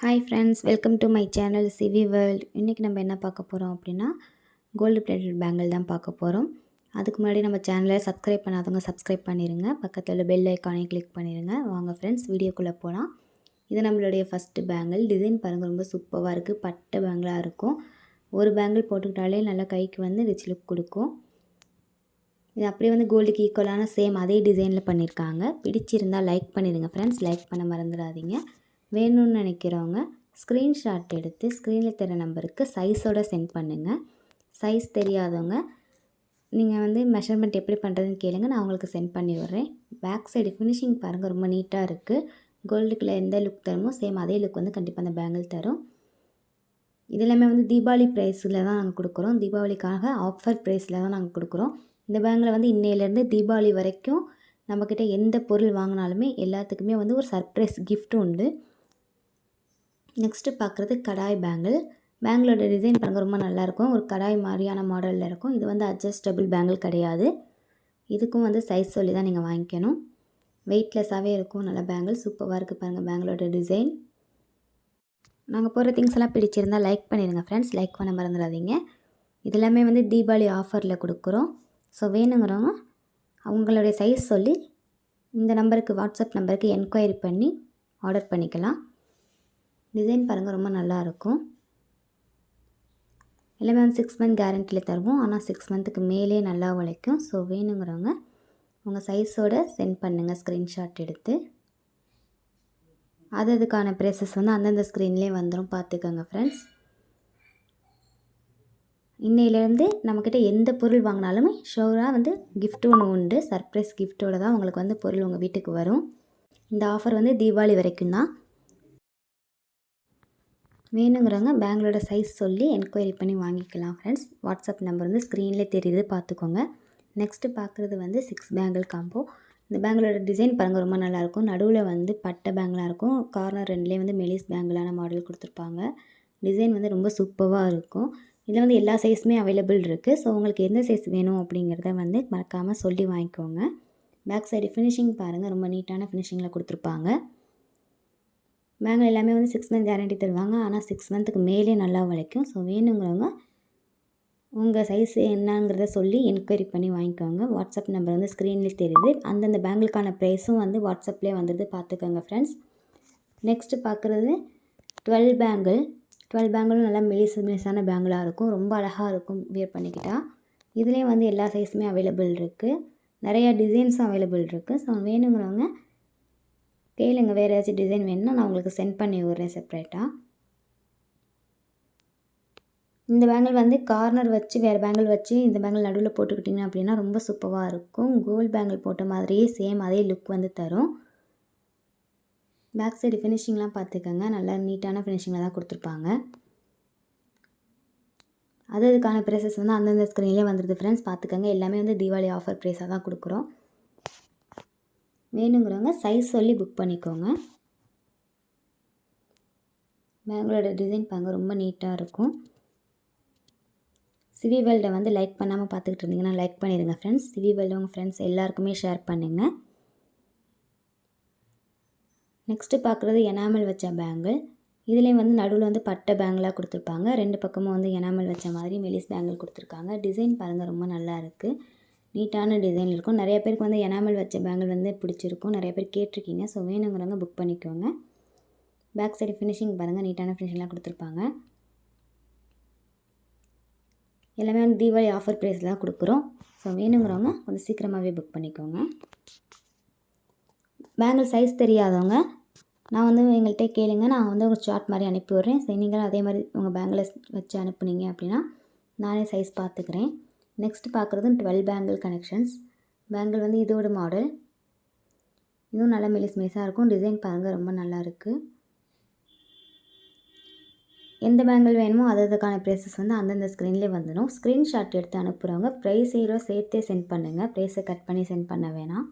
Hi friends, welcome to my channel Sivi World. இன்னைக்கு நம்ம என்ன பார்க்க போறோம் அப்படினா கோல்ட் பிளேட்டட் பேங்கிள் தான் பார்க்க போறோம். அதுக்கு முன்னாடி நம்ம சேனலை சப்ஸ்கிரைப் பண்ணாதவங்க சப்ஸ்கிரைப் பண்ணிருங்க. பக்கத்துல உள்ள பெல் ஐகானை கிளிக் பண்ணிருங்க. வாங்க फ्रेंड्स வீடியோக்குள்ள போலாம். இது நம்மளுடைய ஃபர்ஸ்ட் பேங்கிள். டிசைன் பாருங்க ரொம்ப சூப்பரா இருக்கு. பட்டை பேங்கிளா இருக்கும். ஒரு பேங்கிள் போட்டுக்கிட்டாலே நல்ல கைக்கு வந்து ரிச் லுக் கொடுக்கும். இது அப்படியே வந்து கோல்டுக்கு ஈக்குவலான சேம் அதே டிசைன்ல பண்ணிருக்காங்க. பிடிச்சிருந்தா லைக் பண்ணிருங்க फ्रेंड्स. லைக் பண்ண மறந்துடாதீங்க. வேணும்னு நினைக்கிறவங்க ஸ்க்ரீன்ஷாட் எடுத்து ஸ்க்ரீனில் தெரிய நம்பருக்கு சைஸோட சென்ட் பண்ணுங்கள். சைஸ் தெரியாதவங்க நீங்கள் வந்து மெஷர்மெண்ட் எப்படி பண்ணுறதுன்னு கேளுங்க, நான் உங்களுக்கு சென்ட் பண்ணி விட்றேன். பேக் சைடு ஃபினிஷிங் பாருங்கள் ரொம்ப நீட்டாக இருக்குது. கோல்டுக்குள்ளே எந்த லுக் தருமோ சேம் அதே லுக் வந்து கண்டிப்பாக அந்த பேங்கிள் தரும். இது எல்லாமே வந்து தீபாவளி ப்ரைஸில் தான் நாங்கள் கொடுக்குறோம். தீபாவளிக்காக ஆஃபர் ப்ரைஸில் தான் நாங்கள் கொடுக்குறோம். இந்த பேங்கில் வந்து இன்னையிலேருந்து தீபாவளி வரைக்கும் நம்மக்கிட்ட எந்த பொருள் வாங்கினாலுமே எல்லாத்துக்குமே வந்து ஒரு சர்ப்ரைஸ் கிஃப்ட் உண்டு. நெக்ஸ்ட்டு பார்க்குறது கடாய் பேங்கிள். பேங்கிளோட டிசைன் பாருங்கள் ரொம்ப நல்லாயிருக்கும். ஒரு கடாய் மாதிரியான மாடலில் இருக்கும். இது வந்து அட்ஜஸ்டபிள் பேங்கிள் கிடையாது. இதுக்கும் வந்து சைஸ் சொல்லி தான் நீங்கள் வாங்கிக்கணும். வெயிட்லெஸ்ஸாகவே இருக்கும். நல்ல பேங்கிள் சூப்பராக இருக்குது பாருங்கள் பேங்கிளோட டிசைன். நாங்கள் போடுற திங்ஸ் எல்லாம் பிடிச்சிருந்தால் லைக் பண்ணிடுங்க ஃப்ரெண்ட்ஸ். லைக் பண்ண மறந்துடாதீங்க. இது எல்லாமே வந்து தீபாவளி ஆஃபரில் கொடுக்குறோம். ஸோ வேணுங்கிறவங்க அவங்களுடைய சைஸ் சொல்லி இந்த நம்பருக்கு வாட்ஸ்அப் நம்பருக்கு என்கொயரி பண்ணி ஆர்டர் பண்ணிக்கலாம். டிசைன் பாருங்கள் ரொம்ப நல்லாயிருக்கும். எல்லாமே வந்து 6 மந்த் கேரண்டியில் தருவோம். ஆனால் 6 மந்த்துக்கு மேலே நல்லா உழைக்கும். ஸோ வேணுங்கிறவங்க உங்கள் சைஸோடு சென்ட் பண்ணுங்கள் ஸ்க்ரீன்ஷாட் எடுத்து. அதுக்கான ப்ரைஸஸ் வந்து அந்தந்த ஸ்க்ரீன்லேயே வந்துடும், பார்த்துக்கோங்க ஃப்ரெண்ட்ஸ். இன்னையிலேருந்து நம்மக்கிட்ட எந்த பொருள் வாங்கினாலுமே ஷோராக வந்து கிஃப்ட் ஒன்று உண்டு. சர்ப்ரைஸ் கிஃப்ட்டோடு தான் உங்களுக்கு வந்து பொருள் உங்கள் வீட்டுக்கு வரும். இந்த ஆஃபர் வந்து தீபாவளி வரைக்கும் தான். வேணுங்கிறவங்க பேங்கிளோட சைஸ் சொல்லி என்கொயரி பண்ணி வாங்கிக்கலாம் ஃப்ரெண்ட்ஸ். வாட்ஸ்அப் நம்பர் வந்து ஸ்க்ரீனில் தெரியுது, பார்த்துக்கோங்க. நெக்ஸ்ட்டு பார்க்குறது வந்து 6 பேங்கிள் காம்போ. இந்த பேங்கிளோட டிசைன் பாருங்கள் ரொம்ப நல்லாயிருக்கும். நடுவில் வந்து பட்டை பேங்கிளாக இருக்கும். கார்னர் ரெண்டுலேயே வந்து மெலிஸ் பேங்கிளான மாடல் கொடுத்துருப்பாங்க. டிசைன் வந்து ரொம்ப சூப்பராக இருக்கும். இதில் வந்து எல்லா சைஸுமே அவைலபிள் இருக்குது. ஸோ உங்களுக்கு எந்த சைஸ் வேணும் அப்படிங்கிறத வந்து மறக்காமல் சொல்லி வாங்கிக்கோங்க. பேக் சைடு ஃபினிஷிங் பாருங்கள் ரொம்ப நீட்டான ஃபினிஷிங்கில் கொடுத்துருப்பாங்க. பேங்கிள் எல்லாமே வந்து 6 மந்த் கேரண்டி தருவாங்க. ஆனால் 6 மந்த்துக்கு மேலே நல்லா உழைக்கும். ஸோ வேணுங்கிறவங்க உங்கள் சைஸ் என்னங்கிறத சொல்லி என்கொயரி பண்ணி வாங்கிக்கோங்க. வாட்ஸ்அப் நம்பர் வந்து ஸ்க்ரீன்லேயே தெரியுது. அந்தந்த பேங்கிளுக்கான ப்ரைஸும் வந்து வாட்ஸ்அப்லேயே வந்துடுது, பார்த்துக்கோங்க ஃப்ரெண்ட்ஸ். நெக்ஸ்ட்டு பார்க்குறது 12 பேங்கிள். 12 பேங்கிளும் நல்லா மெலிசான பேங்கிளாக இருக்கும். ரொம்ப அழகாக இருக்கும் வியர் பண்ணிக்கிட்டால். இதுலேயும் வந்து எல்லா சைஸுமே அவைலபிள் இருக்குது. நிறையா டிசைன்ஸும் அவைலபிள் இருக்குது. ஸோ வேணுங்கிறவங்க கேளுங்க. வேறு ஏதாச்சும் டிசைன் வேணும்னா நான் உங்களுக்கு சென்ட் பண்ணி விட்றேன் செப்ரேட்டாக. இந்த பேங்கிள் வந்து கார்னர் வச்சு வேறு பேங்கிள் வச்சு இந்த பேங்கிள் நடுவில் போட்டுக்கிட்டிங்க அப்படின்னா ரொம்ப சூப்பராக இருக்கும். கோல்ட் பேங்கிள் போட்ட மாதிரியே சேம் அதே லுக் வந்து தரும். பேக் சைடு ஃபினிஷிங்லாம் பார்த்துக்கோங்க. நல்லா நீட்டான ஃபினிஷிங்கில் தான் கொடுத்துருப்பாங்க. அதுக்கான ப்ரைஸஸ் வந்து அந்தந்த ஸ்க்ரீன்லேயே வந்துடுது ஃப்ரெண்ட்ஸ், பார்த்துக்கோங்க. எல்லாமே வந்து தீபாவளி ஆஃபர் ப்ரைஸாக தான் கொடுக்குறோம். வேணுங்கிறவங்க சைஸ் சொல்லி புக் பண்ணிக்கோங்க. பேங்கிளோட டிசைன் பாருங்க ரொம்ப நீட்டாக இருக்கும். சிவி வேர்ல்டை வந்து லைக் பண்ணாமல் பார்த்துக்கிட்டு இருந்தீங்கன்னா லைக் பண்ணிடுங்க ஃப்ரெண்ட்ஸ். சிவி வேர்ல்டு உங்கள் ஃப்ரெண்ட்ஸ் எல்லாருக்குமே ஷேர் பண்ணுங்கள். நெக்ஸ்ட்டு பார்க்குறது எனாமல் வச்ச பேங்கிள். இதுலேயும் வந்து நடுவில் வந்து பட்டை பேங்கிளாக கொடுத்துருப்பாங்க. 2 பக்கமும் வந்து எனாமல் வச்ச மாதிரி மெலிஸ் பேங்கிள் கொடுத்துருக்காங்க. டிசைன் பாருங்கள் ரொம்ப நல்லா இருக்குது. நீட்டான டிசைன் இருக்கும். நிறைய பேருக்கு வந்து எனாமல் வச்ச பேங்கிள் வந்து பிடிச்சிருக்கும். நிறைய பேர் கேட்டிருக்கீங்க. ஸோ வேணுங்கிறவங்க புக் பண்ணிக்கோங்க. பேக் சைடு ஃபினிஷிங் பாருங்கள் நீட்டான ஃபினிஷிங்லாம் கொடுத்துருப்பாங்க. எல்லாமே வந்து தீபாவளி ஆஃபர் ப்ரைஸில் தான் கொடுக்குறோம். ஸோ வேணுங்கிறவங்க கொஞ்சம் சீக்கிரமாகவே புக் பண்ணிக்கோங்க. பேங்கிள் சைஸ் தெரியாதவங்க நான் வந்து எங்கள்கிட்ட கேளுங்க, நான் வந்து ஒரு சார்ட் மாதிரி அனுப்பி விட்றேன். சரி நீங்களும் அதே மாதிரி உங்கள் பேங்கிளை வச்சு அனுப்புனீங்க அப்படின்னா நானே சைஸ் பார்த்துக்கிறேன். நெக்ஸ்ட்டு பார்க்குறது 12 பேங்கிள் கனெக்ஷன்ஸ். பேங்கிள் வந்து இதோட மாடல். இதுவும் நல்லா மெலிஸாக இருக்கும். டிசைன் பாருங்கள் ரொம்ப நல்லா இருக்குது. எந்த பேங்கிள் வேணுமோ அதுக்கான ப்ரைஸஸ் வந்து அந்தந்த ஸ்க்ரீன்லேயே வந்துடும். ஸ்க்ரீன்ஷாட் எடுத்து அனுப்புகிறவங்க ப்ரைஸையோட சேர்த்தே சென்ட் பண்ணுங்கள். ப்ரைஸை கட் பண்ணி சென்ட் பண்ண வேணாம்.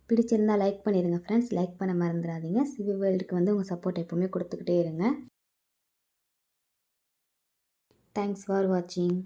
பிடிச்சிருந்தால் லைக் பண்ணிடுங்க ஃப்ரெண்ட்ஸ். லைக் பண்ண மறந்துடாதீங்க. சிவி வேர்ல்டுக்கு வந்து உங்கள் சப்போர்ட் எப்போவுமே கொடுத்துக்கிட்டே இருங்க. தேங்க்ஸ் ஃபார் வாட்சிங்.